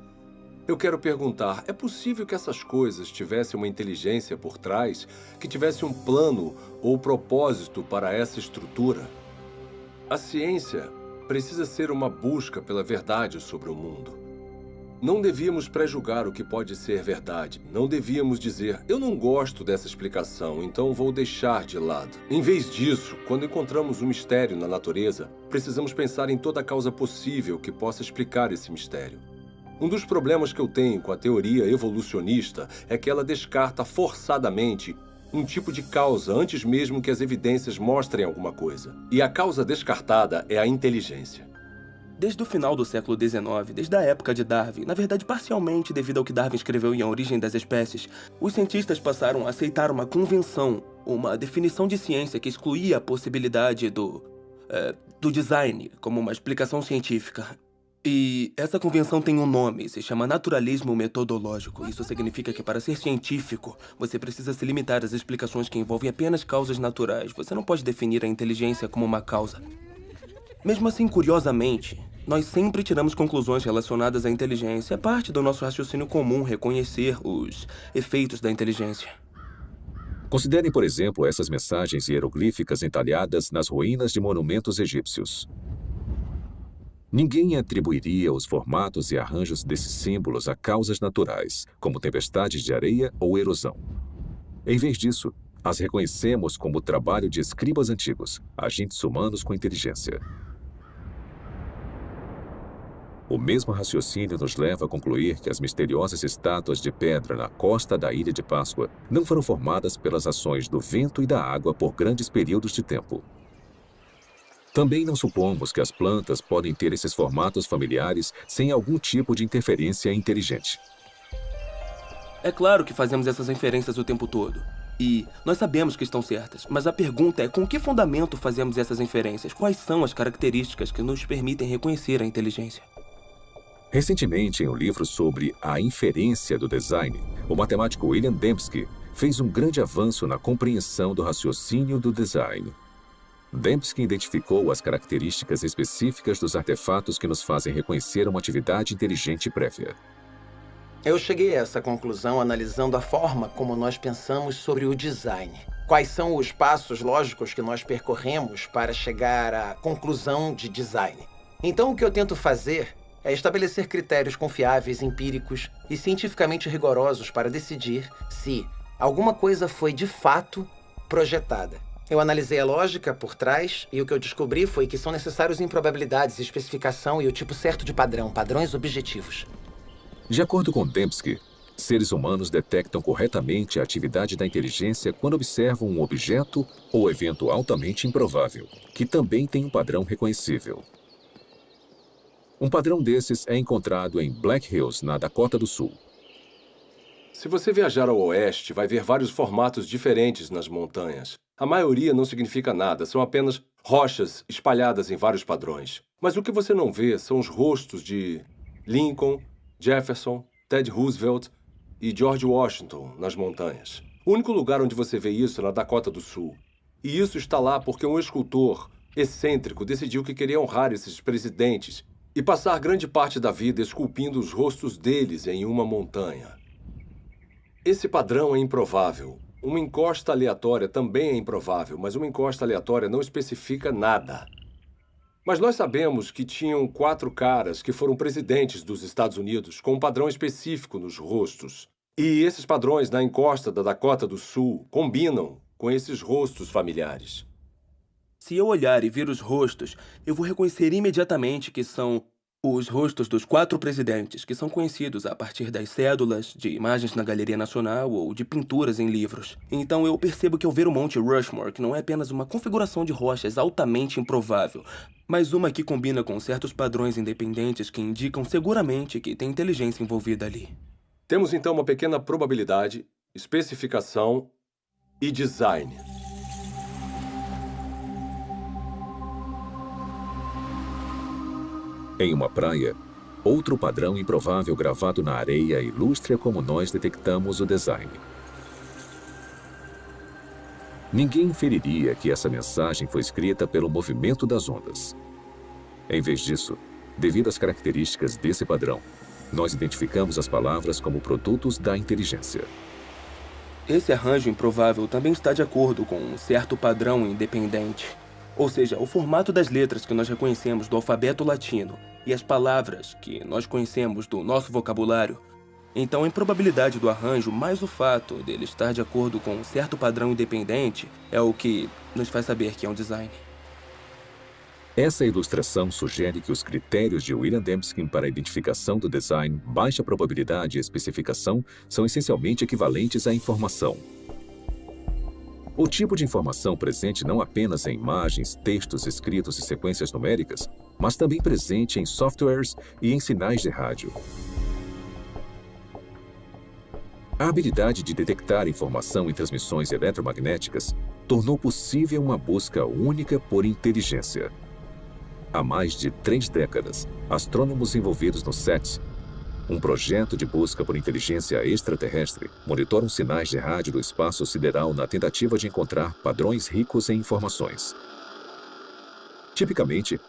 eu quero perguntar, é possível que essas coisas tivessem uma inteligência por trás, que tivesse um plano ou propósito para essa estrutura? A ciência precisa ser uma busca pela verdade sobre o mundo. Não devíamos pré-julgar o que pode ser verdade. Não devíamos dizer, eu não gosto dessa explicação, então vou deixar de lado. Em vez disso, quando encontramos um mistério na natureza, precisamos pensar em toda a causa possível que possa explicar esse mistério. Um dos problemas que eu tenho com a teoria evolucionista é que ela descarta forçadamente um tipo de causa antes mesmo que as evidências mostrem alguma coisa. E a causa descartada é a inteligência. Desde o final do século XIX, desde a época de Darwin, na verdade parcialmente devido ao que Darwin escreveu em A Origem das Espécies, os cientistas passaram a aceitar uma convenção, uma definição de ciência que excluía a possibilidade do design como uma explicação científica. E essa convenção tem um nome, se chama naturalismo metodológico. Isso significa que para ser científico, você precisa se limitar às explicações que envolvem apenas causas naturais. Você não pode definir a inteligência como uma causa. Mesmo assim, curiosamente, nós sempre tiramos conclusões relacionadas à inteligência. É parte do nosso raciocínio comum reconhecer os efeitos da inteligência. Considerem, por exemplo, essas mensagens hieroglíficas entalhadas nas ruínas de monumentos egípcios. Ninguém atribuiria os formatos e arranjos desses símbolos a causas naturais, como tempestades de areia ou erosão. Em vez disso, as reconhecemos como o trabalho de escribas antigos, agentes humanos com inteligência. O mesmo raciocínio nos leva a concluir que as misteriosas estátuas de pedra na costa da Ilha de Páscoa não foram formadas pelas ações do vento e da água por grandes períodos de tempo. Também não supomos que as plantas podem ter esses formatos familiares sem algum tipo de interferência inteligente. É claro que fazemos essas inferências o tempo todo. E nós sabemos que estão certas, mas a pergunta é com que fundamento fazemos essas inferências? Quais são as características que nos permitem reconhecer a inteligência? Recentemente, em um livro sobre a inferência do design, o matemático William Dembski fez um grande avanço na compreensão do raciocínio do design. Dembski identificou as características específicas dos artefatos que nos fazem reconhecer uma atividade inteligente prévia. Eu cheguei a essa conclusão analisando a forma como nós pensamos sobre o design. Quais são os passos lógicos que nós percorremos para chegar à conclusão de design. Então, o que eu tento fazer é estabelecer critérios confiáveis, empíricos e cientificamente rigorosos para decidir se alguma coisa foi de fato projetada. Eu analisei a lógica por trás e o que eu descobri foi que são necessários improbabilidades, especificação e o tipo certo de padrão, padrões objetivos. De acordo com Dembski, seres humanos detectam corretamente a atividade da inteligência quando observam um objeto ou evento altamente improvável, que também tem um padrão reconhecível. Um padrão desses é encontrado em Black Hills, na Dakota do Sul. Se você viajar ao oeste, vai ver vários formatos diferentes nas montanhas. A maioria não significa nada, são apenas rochas espalhadas em vários padrões. Mas o que você não vê são os rostos de Lincoln, Jefferson, Ted Roosevelt e George Washington nas montanhas. O único lugar onde você vê isso é na Dakota do Sul. E isso está lá porque um escultor excêntrico decidiu que queria honrar esses presidentes e passar grande parte da vida esculpindo os rostos deles em uma montanha. Esse padrão é improvável. Uma encosta aleatória também é improvável, mas uma encosta aleatória não especifica nada. Mas nós sabemos que tinham 4 caras que foram presidentes dos Estados Unidos com um padrão específico nos rostos. E esses padrões na encosta da Dakota do Sul combinam com esses rostos familiares. Se eu olhar e ver os rostos, eu vou reconhecer imediatamente que são os rostos dos 4 presidentes, que são conhecidos a partir das cédulas, de imagens na Galeria Nacional ou de pinturas em livros. Então eu percebo que ao ver o Monte Rushmore, que não é apenas uma configuração de rochas altamente improvável, mas uma que combina com certos padrões independentes que indicam seguramente que tem inteligência envolvida ali. Temos então uma pequena probabilidade, especificação e design. Em uma praia, outro padrão improvável gravado na areia ilustra como nós detectamos o design. Ninguém inferiria que essa mensagem foi escrita pelo movimento das ondas. Em vez disso, devido às características desse padrão, nós identificamos as palavras como produtos da inteligência. Esse arranjo improvável também está de acordo com um certo padrão independente. Ou seja, o formato das letras que nós reconhecemos do alfabeto latino e as palavras que nós conhecemos do nosso vocabulário. Então, a improbabilidade do arranjo, mais o fato dele estar de acordo com um certo padrão independente, é o que nos faz saber que é um design. Essa ilustração sugere que os critérios de William Dembski para a identificação do design, baixa probabilidade e especificação são essencialmente equivalentes à informação. O tipo de informação presente não apenas em imagens, textos escritos e sequências numéricas, mas também presente em softwares e em sinais de rádio. A habilidade de detectar informação em transmissões eletromagnéticas tornou possível uma busca única por inteligência. Há mais de 3 décadas, astrônomos envolvidos no SET, um projeto de busca por inteligência extraterrestre, monitoram sinais de rádio do espaço sideral na tentativa de encontrar padrões ricos em informações. Tipicamente,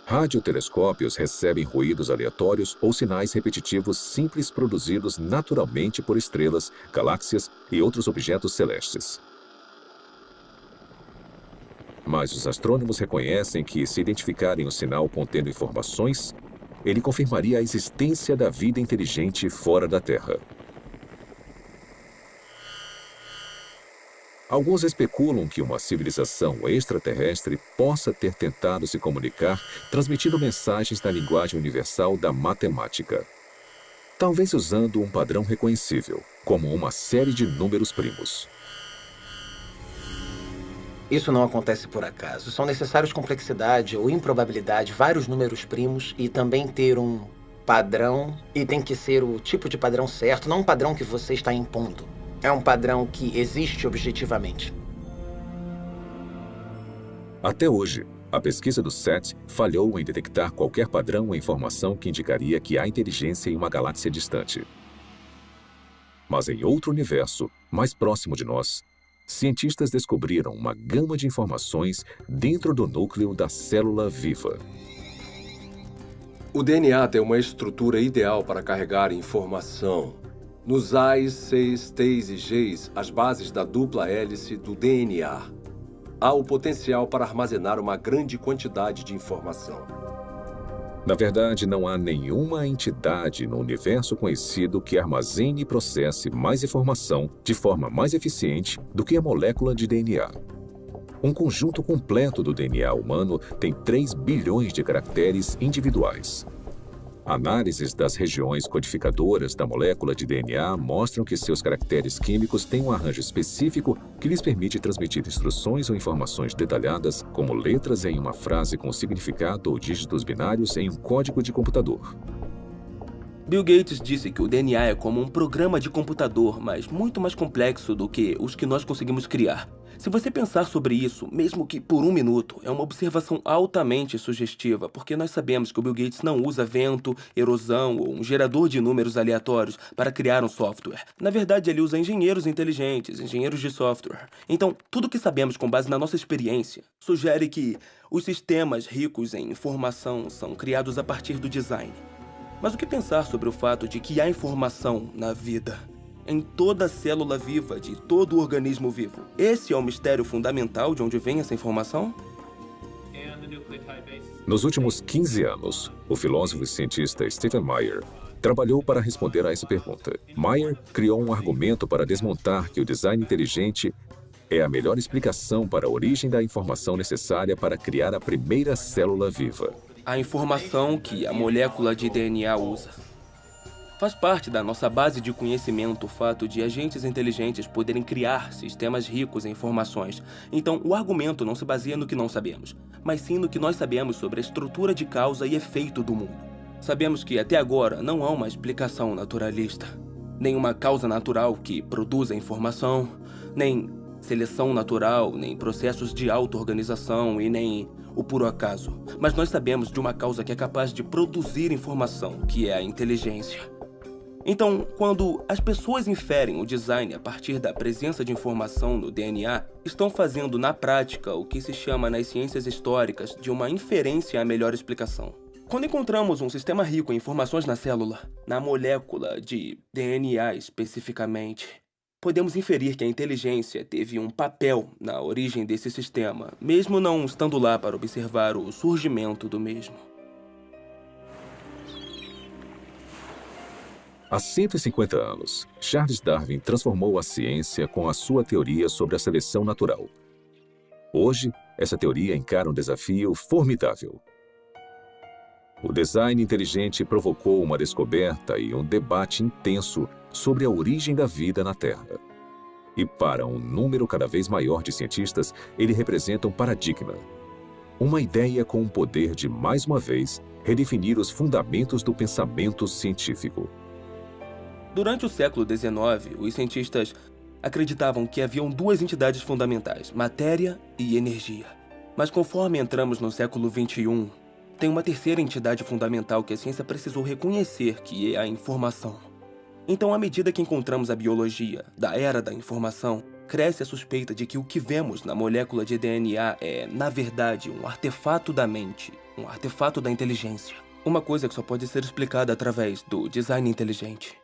radiotelescópios recebem ruídos aleatórios ou sinais repetitivos simples produzidos naturalmente por estrelas, galáxias e outros objetos celestes. Mas os astrônomos reconhecem que, se identificarem o sinal contendo informações, ele confirmaria a existência da vida inteligente fora da Terra. Alguns especulam que uma civilização extraterrestre possa ter tentado se comunicar transmitindo mensagens na linguagem universal da matemática. Talvez usando um padrão reconhecível, como uma série de números primos. Isso não acontece por acaso. São necessários complexidade ou improbabilidade, vários números primos e também ter um padrão. E tem que ser o tipo de padrão certo, não um padrão que você está impondo. É um padrão que existe objetivamente. Até hoje, a pesquisa do SET falhou em detectar qualquer padrão ou informação que indicaria que há inteligência em uma galáxia distante. Mas em outro universo, mais próximo de nós, cientistas descobriram uma gama de informações dentro do núcleo da célula viva. O DNA tem uma estrutura ideal para carregar informação. Nos A's, C's, T's e G's, as bases da dupla hélice do DNA, há o potencial para armazenar uma grande quantidade de informação. Na verdade, não há nenhuma entidade no universo conhecido que armazene e processe mais informação de forma mais eficiente do que a molécula de DNA. Um conjunto completo do DNA humano tem 3 bilhões de caracteres individuais. Análises das regiões codificadoras da molécula de DNA mostram que seus caracteres químicos têm um arranjo específico que lhes permite transmitir instruções ou informações detalhadas, como letras em uma frase com significado ou dígitos binários em um código de computador. Bill Gates disse que o DNA é como um programa de computador, mas muito mais complexo do que os que nós conseguimos criar. Se você pensar sobre isso, mesmo que por um minuto, é uma observação altamente sugestiva, porque nós sabemos que o Bill Gates não usa vento, erosão ou um gerador de números aleatórios para criar um software. Na verdade, ele usa engenheiros inteligentes, engenheiros de software. Então, tudo que sabemos com base na nossa experiência sugere que os sistemas ricos em informação são criados a partir do design. Mas o que pensar sobre o fato de que há informação na vida? Em toda célula viva de todo organismo vivo. Esse é o mistério fundamental de onde vem essa informação? Nos últimos 15 anos, o filósofo e cientista Stephen Meyer trabalhou para responder a essa pergunta. Meyer criou um argumento para desmontar que o design inteligente é a melhor explicação para a origem da informação necessária para criar a primeira célula viva. A informação que a molécula de DNA usa. Faz parte da nossa base de conhecimento o fato de agentes inteligentes poderem criar sistemas ricos em informações. Então, o argumento não se baseia no que não sabemos, mas sim no que nós sabemos sobre a estrutura de causa e efeito do mundo. Sabemos que, até agora, não há uma explicação naturalista. Nem uma causa natural que produza informação, nem seleção natural, nem processos de auto-organização e nem o puro acaso. Mas nós sabemos de uma causa que é capaz de produzir informação, que é a inteligência. Então, quando as pessoas inferem o design a partir da presença de informação no DNA, estão fazendo na prática o que se chama nas ciências históricas de uma inferência à melhor explicação. Quando encontramos um sistema rico em informações na célula, na molécula de DNA especificamente, podemos inferir que a inteligência teve um papel na origem desse sistema, mesmo não estando lá para observar o surgimento do mesmo. Há 150 anos, Charles Darwin transformou a ciência com a sua teoria sobre a seleção natural. Hoje, essa teoria encara um desafio formidável. O design inteligente provocou uma descoberta e um debate intenso sobre a origem da vida na Terra. E para um número cada vez maior de cientistas, ele representa um paradigma. Uma ideia com o poder de, mais uma vez, redefinir os fundamentos do pensamento científico. Durante o século XIX, os cientistas acreditavam que haviam duas entidades fundamentais, matéria e energia. Mas conforme entramos no século XXI, tem uma terceira entidade fundamental que a ciência precisou reconhecer, que é a informação. Então, à medida que encontramos a biologia da era da informação, cresce a suspeita de que o que vemos na molécula de DNA é, na verdade, um artefato da mente, um artefato da inteligência. Uma coisa que só pode ser explicada através do design inteligente.